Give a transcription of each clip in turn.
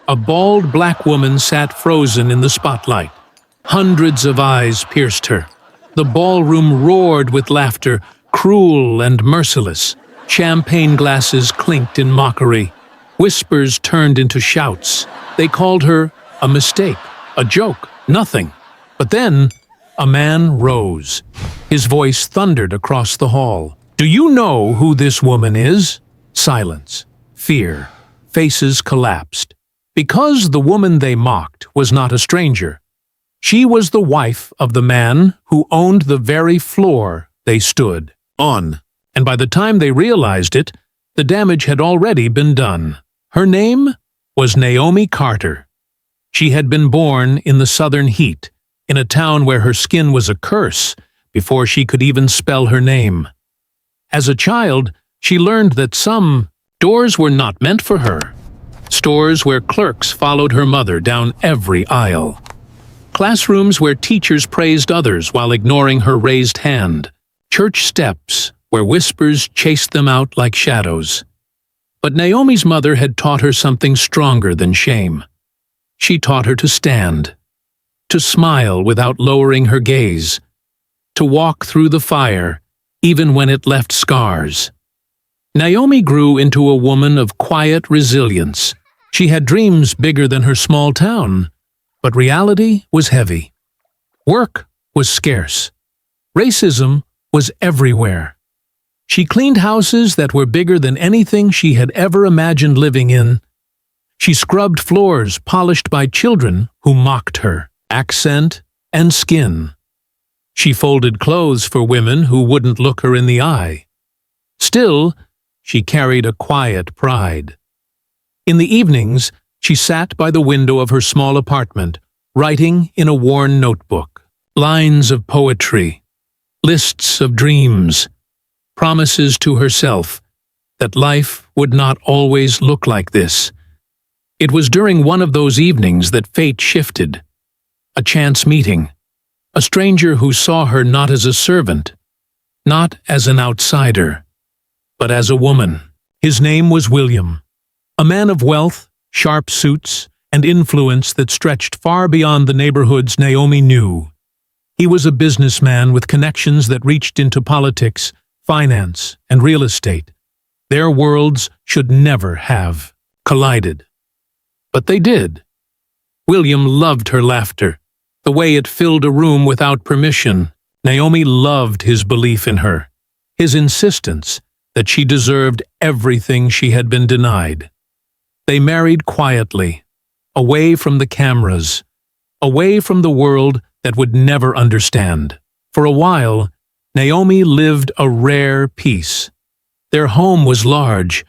A bald black woman sat frozen in the spotlight. Hundreds of eyes pierced her. The ballroom roared with laughter, cruel and merciless. Champagne glasses clinked in mockery. Whispers turned into shouts. They called her a mistake, a joke, nothing. But then, a man rose. His voice thundered across the hall. "Do you know who this woman is?" Silence. Fear. Faces collapsed. Because the woman they mocked was not a stranger. She was the wife of the man who owned the very floor they stood on. And by the time they realized it, the damage had already been done. Her name was Naomi Carter. She had been born in the southern heat, in a town where her skin was a curse, before she could even spell her name. As a child, she learned that some doors were not meant for her. Stores where clerks followed her mother down every aisle. Classrooms where teachers praised others while ignoring her raised hand. Church steps where whispers chased them out like shadows. But Naomi's mother had taught her something stronger than shame. She taught her to stand, to smile without lowering her gaze, to walk through the fire, even when it left scars. Naomi grew into a woman of quiet resilience. She had dreams bigger than her small town, but reality was heavy. Work was scarce. Racism was everywhere. She cleaned houses that were bigger than anything she had ever imagined living in. She scrubbed floors polished by children who mocked her accent and skin. She folded clothes for women who wouldn't look her in the eye. Still, she carried a quiet pride. In the evenings, she sat by the window of her small apartment, writing in a worn notebook. Lines of poetry, lists of dreams, promises to herself that life would not always look like this. It was during one of those evenings that fate shifted. A chance meeting. A stranger who saw her not as a servant, not as an outsider, but as a woman. His name was William. A man of wealth, sharp suits, and influence that stretched far beyond the neighborhoods Naomi knew. He was a businessman with connections that reached into politics, finance, and real estate. Their worlds should never have collided. But they did. William loved her laughter, the way it filled a room without permission. Naomi loved his belief in her, his insistence that she deserved everything she had been denied. They married quietly, away from the cameras, away from the world that would never understand. For a while, Naomi lived a rare peace. Their home was large,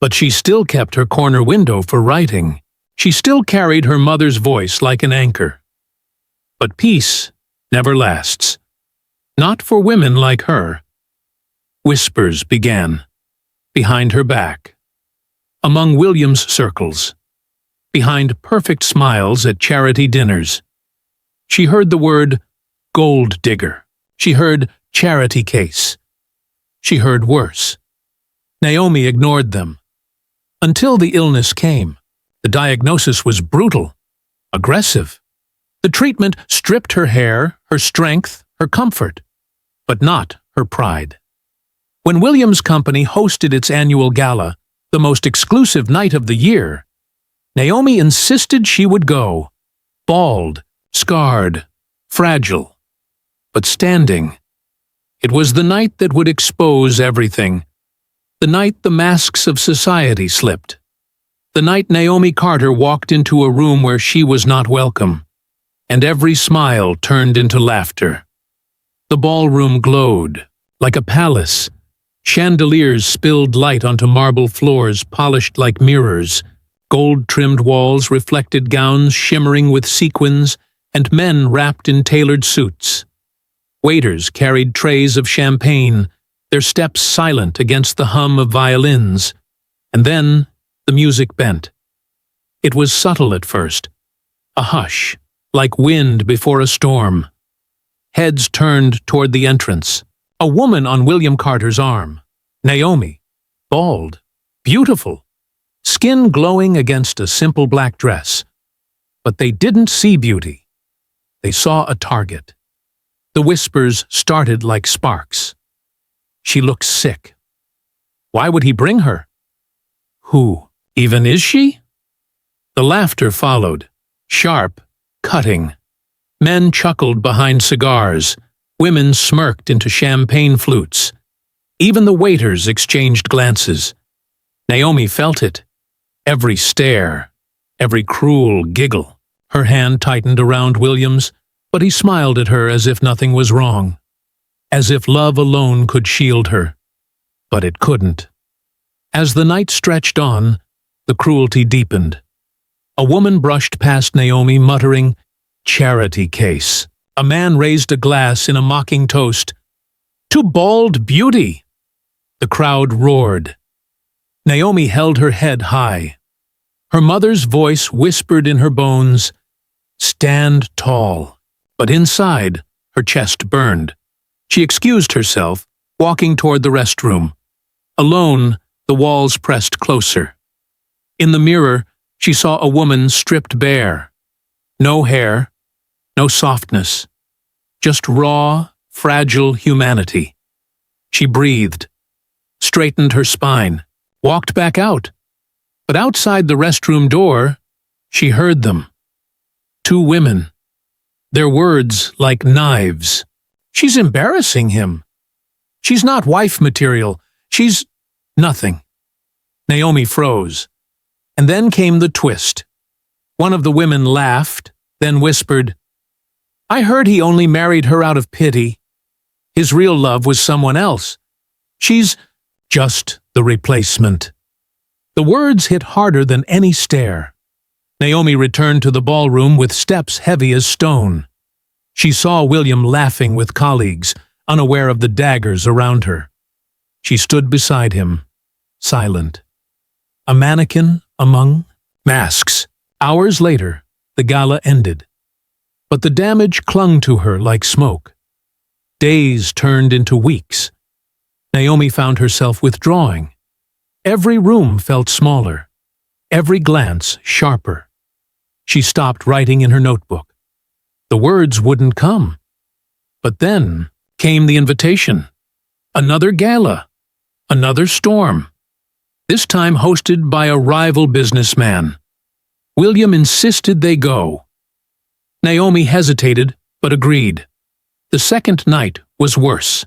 but she still kept her corner window for writing. She still carried her mother's voice like an anchor. But peace never lasts. Not for women like her. Whispers began, behind her back, among William's circles, behind perfect smiles at charity dinners. She heard the word gold digger. She heard charity case. She heard worse. Naomi ignored them. Until the illness came. The diagnosis was brutal, aggressive. The treatment stripped her hair, her strength, her comfort, but not her pride. When William's company hosted its annual gala, the most exclusive night of the year, Naomi insisted she would go, bald, scarred, fragile, but standing. It was the night that would expose everything, the night the masks of society slipped, the night Naomi Carter walked into a room where she was not welcome, and every smile turned into laughter. The ballroom glowed, like a palace. Chandeliers spilled light onto marble floors polished like mirrors. Gold-trimmed walls reflected gowns shimmering with sequins, and men wrapped in tailored suits. Waiters carried trays of champagne, their steps silent against the hum of violins. And then the music bent. It was subtle at first, a hush, like wind before a storm. Heads turned toward the entrance. A woman on William Carter's arm. Naomi, bald, beautiful, skin glowing against a simple black dress. But they didn't see beauty. They saw a target. The whispers started like sparks. She looked sick. Why would he bring her? Who even is she? The laughter followed, sharp, cutting. Men chuckled behind cigars. Women smirked into champagne flutes. Even the waiters exchanged glances. Naomi felt it. Every stare, every cruel giggle. Her hand tightened around William's, but he smiled at her as if nothing was wrong. As if love alone could shield her. But it couldn't. As the night stretched on, the cruelty deepened. A woman brushed past Naomi, muttering, "Charity case." A man raised a glass in a mocking toast. "To bald beauty!" The crowd roared. Naomi held her head high. Her mother's voice whispered in her bones, "Stand tall." But inside, her chest burned. She excused herself, walking toward the restroom. Alone, the walls pressed closer. In the mirror, she saw a woman stripped bare. No hair, no softness, just raw, fragile humanity. She breathed, straightened her spine, walked back out. But outside the restroom door, she heard them. Two women. Their words like knives. "She's embarrassing him. She's not wife material. She's nothing." Naomi froze. And then came the twist. One of the women laughed, then whispered, "I heard he only married her out of pity. His real love was someone else. She's just the replacement." The words hit harder than any stare. Naomi returned to the ballroom with steps heavy as stone. She saw William laughing with colleagues, unaware of the daggers around her. She stood beside him, silent. A mannequin among masks. Hours later, the gala ended. But the damage clung to her like smoke. Days turned into weeks. Naomi found herself withdrawing. Every room felt smaller, every glance sharper. She stopped writing in her notebook. The words wouldn't come. But then came the invitation. Another gala, another storm. This time hosted by a rival businessman. William insisted they go. Naomi hesitated, but agreed. The second night was worse.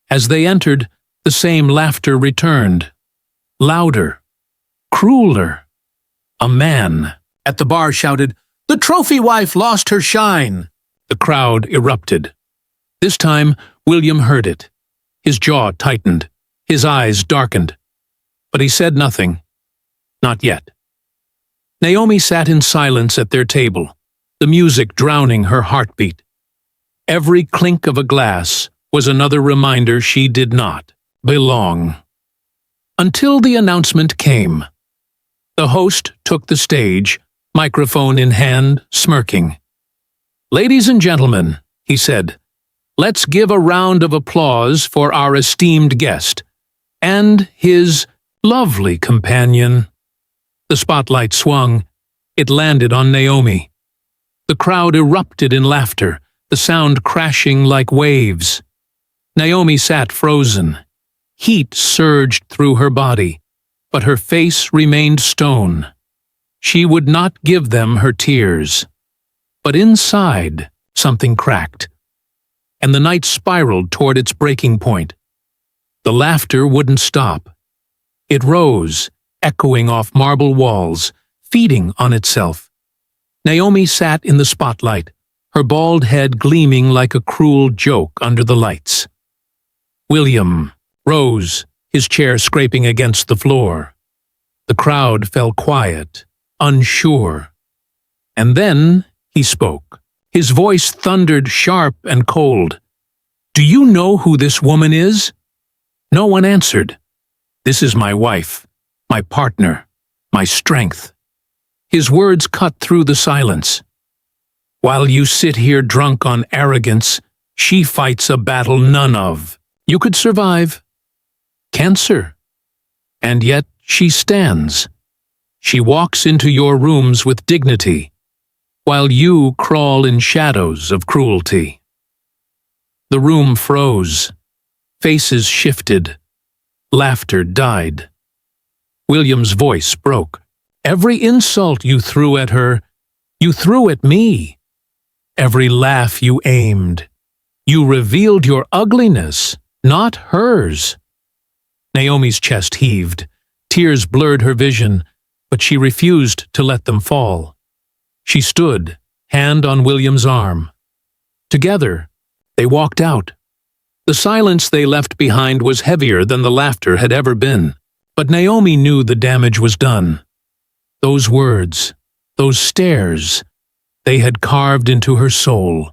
As they entered, the same laughter returned. Louder, crueler. A man at the bar shouted, "The trophy wife lost her shine!" The crowd erupted. This time, William heard it. His jaw tightened, his eyes darkened. But he said nothing. Not yet. Naomi sat in silence at their table, the music drowning her heartbeat. Every clink of a glass was another reminder she did not belong. Until the announcement came. The host took the stage, microphone in hand, smirking. "Ladies and gentlemen," he said, "let's give a round of applause for our esteemed guest and his lovely companion." The spotlight swung. It landed on Naomi. The crowd erupted in laughter, the sound crashing like waves. Naomi sat frozen. Heat surged through her body, but her face remained stone. She would not give them her tears. But inside, something cracked, and the night spiraled toward its breaking point. The laughter wouldn't stop. It rose, echoing off marble walls, feeding on itself. Naomi sat in the spotlight, her bald head gleaming like a cruel joke under the lights. William rose, his chair scraping against the floor. The crowd fell quiet, unsure. And then he spoke. His voice thundered sharp and cold. "Do you know who this woman is?" No one answered. "This is my wife, my partner, my strength." His words cut through the silence. "While you sit here drunk on arrogance, she fights a battle none of you could survive. Cancer. And yet she stands, She walks into your rooms with dignity, while you crawl in shadows of cruelty. The room froze. Faces shifted. Laughter died. William's voice broke. Every insult you threw at her, you threw at me. Every laugh you aimed, you revealed your ugliness, not hers. Naomi's chest heaved. Tears blurred her vision, but she refused to let them fall. She stood, hand on William's arm. Together, they walked out. The silence they left behind was heavier than the laughter had ever been, but Naomi knew the damage was done. Those words, those stares, they had carved into her soul.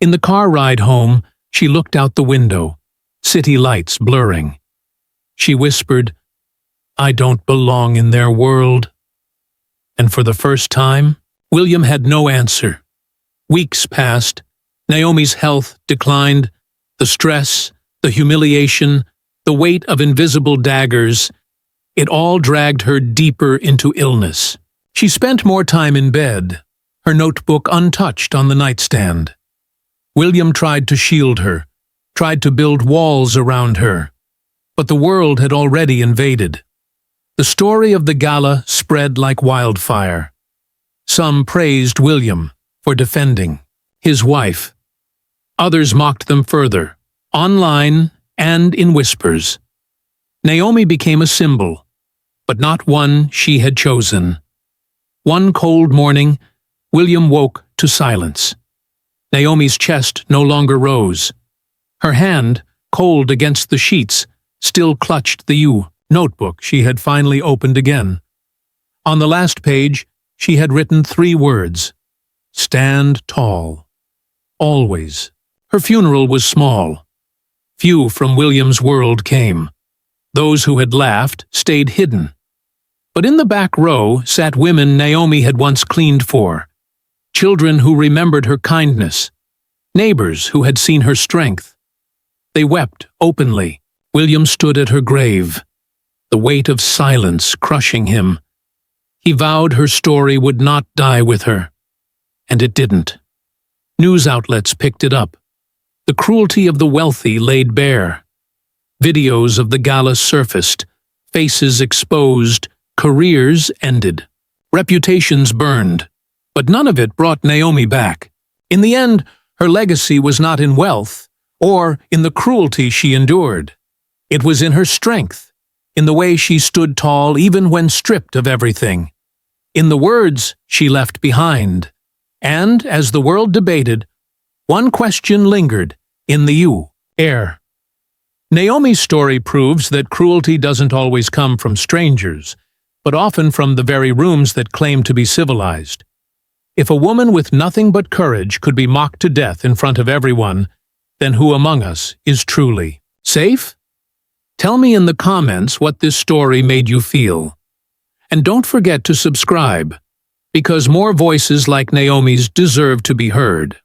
In the car ride home, she looked out the window, city lights blurring. She whispered, "I don't belong in their world." And for the first time, William had no answer. Weeks passed. Naomi's health declined. The stress, the humiliation, the weight of invisible daggers, it all dragged her deeper into illness. She spent more time in bed, her notebook untouched on the nightstand. William tried to shield her, tried to build walls around her, but the world had already invaded. The story of the gala spread like wildfire. Some praised William for defending his wife. Others mocked them further, online and in whispers. Naomi became a symbol, but not one she had chosen. One cold morning, William woke to silence. Naomi's chest no longer rose. Her hand, cold against the sheets, still clutched the notebook she had finally opened again. On the last page, she had written 3 words: "Stand tall." Always. Her funeral was small. Few from William's world came. Those who had laughed stayed hidden. But in the back row sat women Naomi had once cleaned for, children who remembered her kindness, neighbors who had seen her strength. They wept openly. William stood at her grave, the weight of silence crushing him. He vowed her story would not die with her, and it didn't. News outlets picked it up. The cruelty of the wealthy laid bare. Videos of the gala surfaced, faces exposed, careers ended, reputations burned. But none of it brought Naomi back. In the end, her legacy was not in wealth or in the cruelty she endured. It was in her strength, in the way she stood tall even when stripped of everything, in the words she left behind. And, as the world debated, one question lingered in the air. Naomi's story proves that cruelty doesn't always come from strangers, but often from the very rooms that claim to be civilized. If a woman with nothing but courage could be mocked to death in front of everyone, then who among us is truly safe? Tell me in the comments what this story made you feel. And don't forget to subscribe, because more voices like Naomi's deserve to be heard.